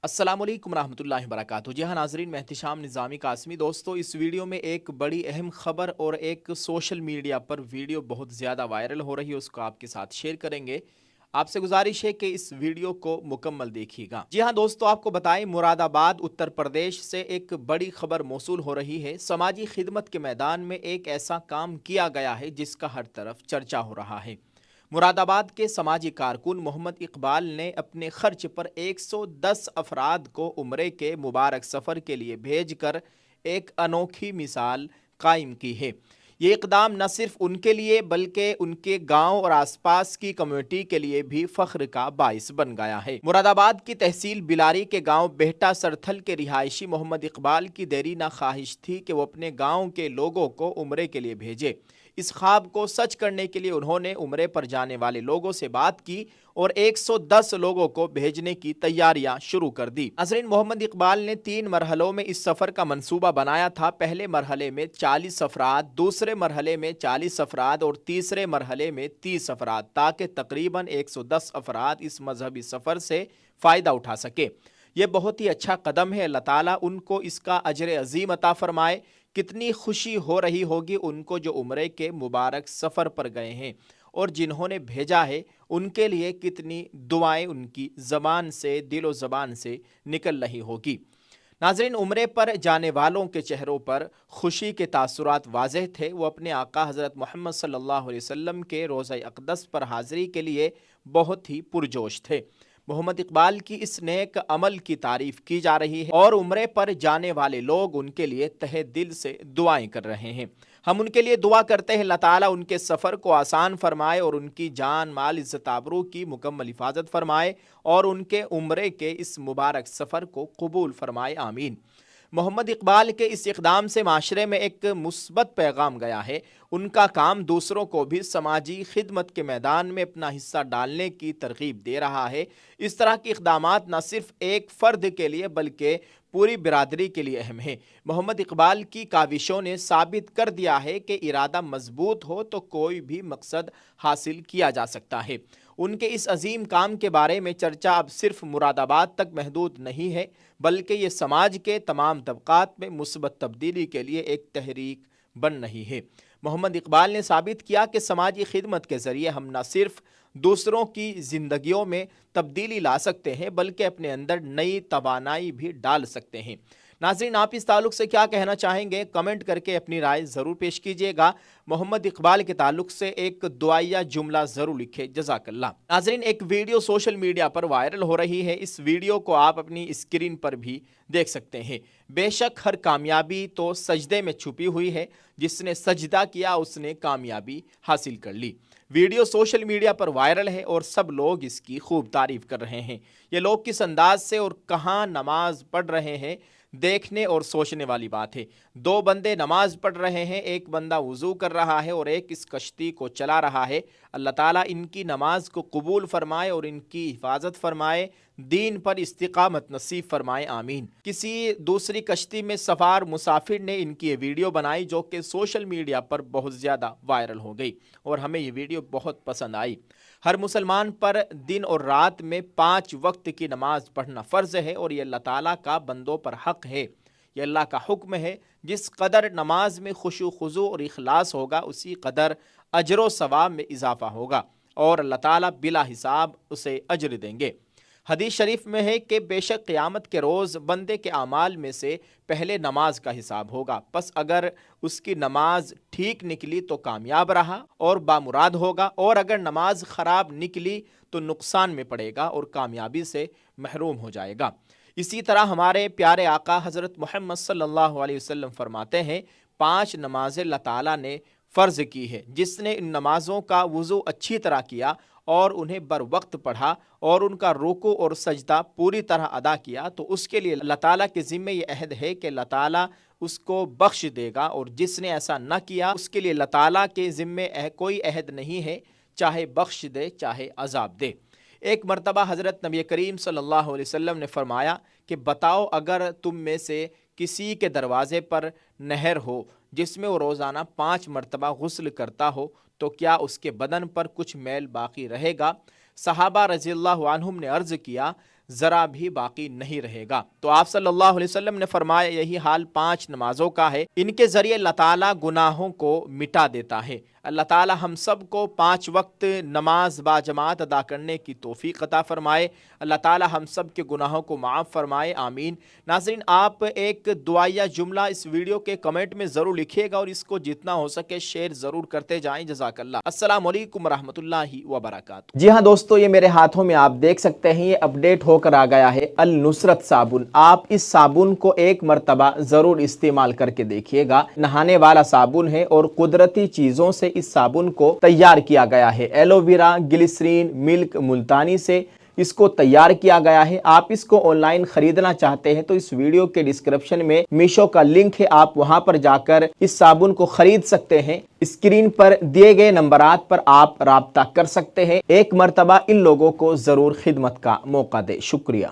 السلام علیکم ورحمۃ اللہ وبرکاتہ۔ جی ہاں ناظرین، میں احتشام نظامی قاسمی۔ دوستو، اس ویڈیو میں ایک بڑی اہم خبر اور ایک سوشل میڈیا پر ویڈیو بہت زیادہ وائرل ہو رہی ہے، اس کو آپ کے ساتھ شیئر کریں گے۔ آپ سے گزارش ہے کہ اس ویڈیو کو مکمل دیکھیے گا۔ جی ہاں دوستو، آپ کو بتائیں، مراد آباد اتر پردیش سے ایک بڑی خبر موصول ہو رہی ہے۔ سماجی خدمت کے میدان میں ایک ایسا کام کیا گیا ہے جس کا ہر طرف چرچا ہو رہا ہے۔ مراد آباد کے سماجی کارکن محمد اقبال نے اپنے خرچ پر 110 افراد کو عمرے کے مبارک سفر کے لیے بھیج کر ایک انوکھی مثال قائم کی ہے۔ یہ اقدام نہ صرف ان کے لیے بلکہ ان کے گاؤں اور آس پاس کی کمیونٹی کے لیے بھی فخر کا باعث بن گیا ہے۔ مراد آباد کی تحصیل بلاری کے گاؤں بہٹا سرتھل کے رہائشی محمد اقبال کی دیرینہ خواہش تھی کہ وہ اپنے گاؤں کے لوگوں کو عمرے کے لیے بھیجے۔ اس خواب کو سچ کرنے کے لیے انہوں نے عمرے پر جانے والے لوگوں سے بات کی اور 110 لوگوں کو بھیجنے کی تیاریاں شروع کر دی۔ ناظرین، محمد اقبال نے 3 مرحلوں میں اس سفر کا منصوبہ بنایا تھا۔ پہلے مرحلے میں 40 افراد، دوسرے مرحلے میں 40 افراد اور تیسرے مرحلے میں 30 افراد، تاکہ تقریباً 110 افراد اس مذہبی سفر سے فائدہ اٹھا سکے۔ یہ بہت ہی اچھا قدم ہے۔ اللہ تعالیٰ ان کو اس کا اجر عظیم عطا فرمائے۔ کتنی خوشی ہو رہی ہوگی ان کو جو عمرے کے مبارک سفر پر گئے ہیں، اور جنہوں نے بھیجا ہے ان کے لیے کتنی دعائیں ان کی زبان سے، دل و زبان سے نکل رہی ہوگی۔ ناظرین، عمرے پر جانے والوں کے چہروں پر خوشی کے تاثرات واضح تھے۔ وہ اپنے آقا حضرت محمد صلی اللہ علیہ وسلم کے روضہ اقدس پر حاضری کے لیے بہت ہی پرجوش تھے۔ محمد اقبال کی اس نیک عمل کی تعریف کی جا رہی ہے اور عمرے پر جانے والے لوگ ان کے لیے تہہ دل سے دعائیں کر رہے ہیں۔ ہم ان کے لیے دعا کرتے ہیں اللہ تعالیٰ ان کے سفر کو آسان فرمائے اور ان کی جان مال عزت آبرو کی مکمل حفاظت فرمائے اور ان کے عمرے کے اس مبارک سفر کو قبول فرمائے، آمین۔ محمد اقبال کے اس اقدام سے معاشرے میں ایک مثبت پیغام گیا ہے۔ ان کا کام دوسروں کو بھی سماجی خدمت کے میدان میں اپنا حصہ ڈالنے کی ترغیب دے رہا ہے۔ اس طرح کے اقدامات نہ صرف ایک فرد کے لیے بلکہ پوری برادری کے لیے اہم ہیں۔ محمد اقبال کی کاوشوں نے ثابت کر دیا ہے کہ ارادہ مضبوط ہو تو کوئی بھی مقصد حاصل کیا جا سکتا ہے۔ ان کے اس عظیم کام کے بارے میں چرچا اب صرف مراد آباد تک محدود نہیں ہے، بلکہ یہ سماج کے تمام طبقات میں مثبت تبدیلی کے لیے ایک تحریک بن رہی ہے۔ محمد اقبال نے ثابت کیا کہ سماجی خدمت کے ذریعے ہم نہ صرف دوسروں کی زندگیوں میں تبدیلی لا سکتے ہیں بلکہ اپنے اندر نئی توانائی بھی ڈال سکتے ہیں۔ ناظرین، آپ اس تعلق سے کیا کہنا چاہیں گے؟ کمنٹ کر کے اپنی رائے ضرور پیش کیجیے گا۔ محمد اقبال کے تعلق سے ایک دعائیہ جملہ ضرور لکھے، جزاک اللہ۔ ناظرین، ایک ویڈیو سوشل میڈیا پر وائرل ہو رہی ہے۔ اس ویڈیو کو آپ اپنی اسکرین پر بھی دیکھ سکتے ہیں۔ بے شک ہر کامیابی تو سجدے میں چھپی ہوئی ہے، جس نے سجدہ کیا اس نے کامیابی حاصل کر لی۔ ویڈیو سوشل میڈیا پر وائرل ہے اور سب لوگ اس کی خوب تعریف کر رہے ہیں۔ یہ لوگ کس انداز سے اور کہاں نماز پڑھ رہے ہیں، دیکھنے اور سوچنے والی بات ہے۔ 2 بندے نماز پڑھ رہے ہیں، ایک بندہ وضو کر رہا ہے اور ایک اس کشتی کو چلا رہا ہے۔ اللہ تعالیٰ ان کی نماز کو قبول فرمائے اور ان کی حفاظت فرمائے، دین پر استقامت نصیب فرمائے، آمین۔ کسی دوسری کشتی میں سوار مسافر نے ان کی یہ ویڈیو بنائی جو کہ سوشل میڈیا پر بہت زیادہ وائرل ہو گئی اور ہمیں یہ ویڈیو بہت پسند آئی۔ ہر مسلمان پر دن اور رات میں 5 وقت کی نماز پڑھنا فرض ہے اور یہ اللہ تعالیٰ کا بندوں پر حق ہے۔ یہ اللہ کا حکم ہے۔ جس قدر نماز میں خشوع و خضوع اور اخلاص ہوگا اسی قدر اجر و ثواب میں اضافہ ہوگا اور اللہ تعالیٰ بلا حساب اسے اجر دیں گے۔ حدیث شریف میں ہے کہ بے شک قیامت کے روز بندے کے اعمال میں سے پہلے نماز کا حساب ہوگا، پس اگر اس کی نماز ٹھیک نکلی تو کامیاب رہا اور بامراد ہوگا، اور اگر نماز خراب نکلی تو نقصان میں پڑے گا اور کامیابی سے محروم ہو جائے گا۔ اسی طرح ہمارے پیارے آقا حضرت محمد صلی اللہ علیہ وسلم فرماتے ہیں، 5 نمازیں اللہ تعالیٰ نے فرض کی ہے۔ جس نے ان نمازوں کا وضو اچھی طرح کیا اور انہیں بر وقت پڑھا اور ان کا رکوع اور سجدہ پوری طرح ادا کیا تو اس کے لیے اللہ تعالیٰ کے ذمے یہ عہد ہے کہ اللہ تعالیٰ اس کو بخش دے گا، اور جس نے ایسا نہ کیا اس کے لیے اللہ تعالیٰ کے ذمے کوئی عہد نہیں ہے، چاہے بخش دے چاہے عذاب دے۔ ایک مرتبہ حضرت نبی کریم صلی اللہ علیہ وسلم نے فرمایا کہ بتاؤ، اگر تم میں سے کسی کے دروازے پر نہر ہو جس میں وہ روزانہ 5 مرتبہ غسل کرتا ہو تو کیا اس کے بدن پر کچھ میل باقی رہے گا؟ صحابہ رضی اللہ عنہم نے عرض کیا، ذرا بھی باقی نہیں رہے گا۔ تو آپ صلی اللہ علیہ وسلم نے فرمایا یہی حال 5 نمازوں کا ہے، ان کے ذریعے اللہ تعالیٰ گناہوں کو مٹا دیتا ہے۔ اللہ تعالیٰ ہم سب کو 5 وقت نماز با جماعت ادا کرنے کی توفیق عطا فرمائے۔ اللہ تعالیٰ ہم سب کے گناہوں کو معاف فرمائے، آمین۔ ناظرین، آپ ایک دعائیہ جملہ اس ویڈیو کے کمنٹ میں ضرور لکھیے گا اور اس کو جتنا ہو سکے شیئر ضرور کرتے جائیں۔ جزاک اللہ۔ السلام علیکم ورحمۃ اللہ وبرکاتہ۔ جی ہاں دوستو، یہ میرے ہاتھوں میں آپ دیکھ سکتے ہیں، یہ اپڈیٹ ہو کر آ گیا ہے النصرت صابن۔ آپ اس صابن کو ایک مرتبہ ضرور استعمال کر کے دیکھیے گا۔ نہانے والا صابن ہے اور قدرتی چیزوں سے اس صابن کو تیار کیا گیا ہے۔ ایلو ویرا، گلیسرین، ملک، ملتانی سے اس کو تیار کیا گیا ہے۔ آپ اس کو آن لائن خریدنا چاہتے ہیں تو اس ویڈیو کے ڈسکرپشن میں میشو کا لنک ہے، آپ وہاں پر جا کر اس صابن کو خرید سکتے ہیں۔ اسکرین پر دیے گئے نمبرات پر آپ رابطہ کر سکتے ہیں۔ ایک مرتبہ ان لوگوں کو ضرور خدمت کا موقع دے۔ شکریہ۔